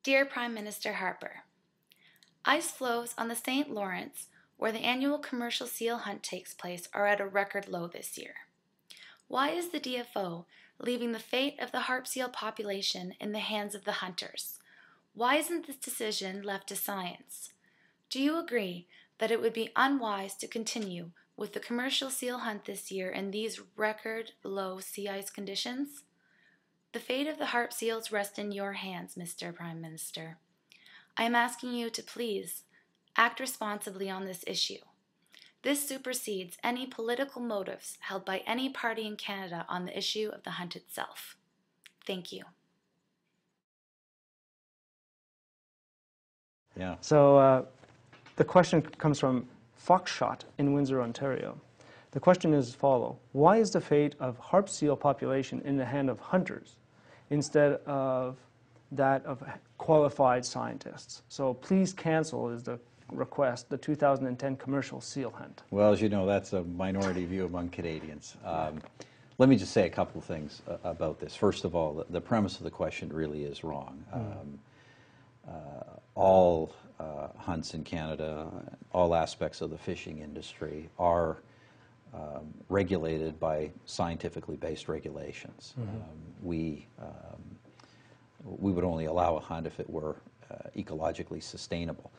Dear Prime Minister Harper, ice flows on the St. Lawrence, where the annual commercial seal hunt takes place, are at a record low this year. Why is the DFO leaving the fate of the harp seal population in the hands of the hunters? Why isn't this decision left to science? Do you agree that it would be unwise to continue with the commercial seal hunt this year in these record low sea ice conditions? The fate of the harp seals rests in your hands, Mr. Prime Minister. I am asking you to please act responsibly on this issue. This supersedes any political motives held by any party in Canada on the issue of the hunt itself. Thank you. Yeah. So the question comes from Foxshot in Windsor, Ontario. The question is as follows: why is the fate of harp seal population in the hand of hunters instead of that of qualified scientists? So please cancel is the request, the 2010 commercial seal hunt. Well, as you know, that's a minority view among Canadians. Let me just say a couple of things about this. First of all, the premise of the question really is wrong. All hunts in Canada, all aspects of the fishing industry are regulated by scientifically based regulations. We would only allow a hunt if it were ecologically sustainable.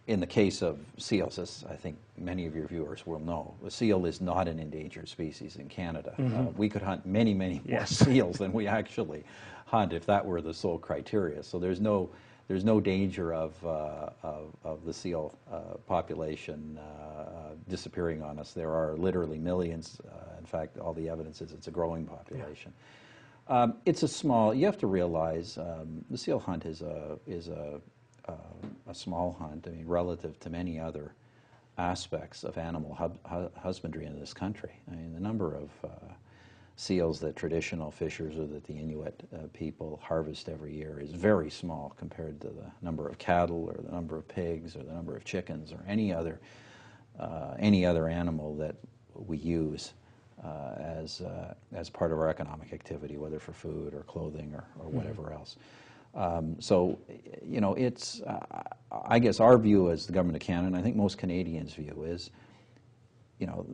In the case of seals, as I think many of your viewers will know, the seal is not an endangered species in Canada. We could hunt many, many more seals than we actually hunt if that were the sole criteria. So there's no danger of the seal population disappearing on us. There are literally millions. In fact, all the evidence is it's a growing population. It's a small. You have to realize the seal hunt is a small hunt. I mean, relative to many other aspects of animal husbandry in this country. I mean, the number of seals that traditional fishers or that the Inuit people harvest every year is very small compared to the number of cattle or the number of pigs or the number of chickens or any other animal that we use as part of our economic activity, whether for food or clothing or whatever else. So, you know, it's, I guess our view as the Government of Canada, and I think most Canadians' view is, you know,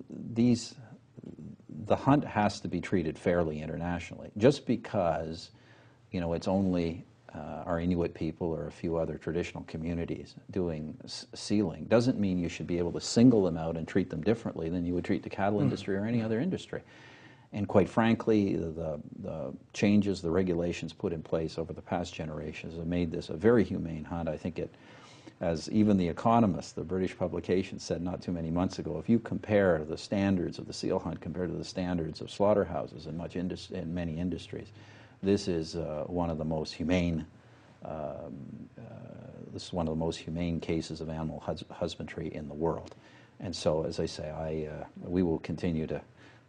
the hunt has to be treated fairly internationally. Just because, you know, it's only our Inuit people or a few other traditional communities doing sealing doesn't mean you should be able to single them out and treat them differently than you would treat the cattle industry or any other industry. And quite frankly, the changes, the regulations put in place over the past generations have made this a very humane hunt. I think it, as even The Economist, the British publication, said not too many months ago, if you compare the standards of the seal hunt compared to the standards of slaughterhouses in many industries, this is one of the most humane. This is one of the most humane cases of animal husbandry in the world. And so, as I say, we will continue to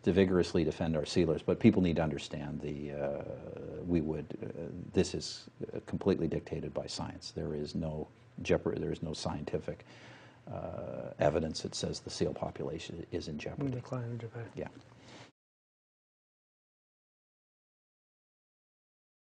vigorously defend our sealers, but people need to understand this is completely dictated by science. There is no jeopardy. There is no scientific evidence that says the seal population is in jeopardy. Decline in Japan. Yeah.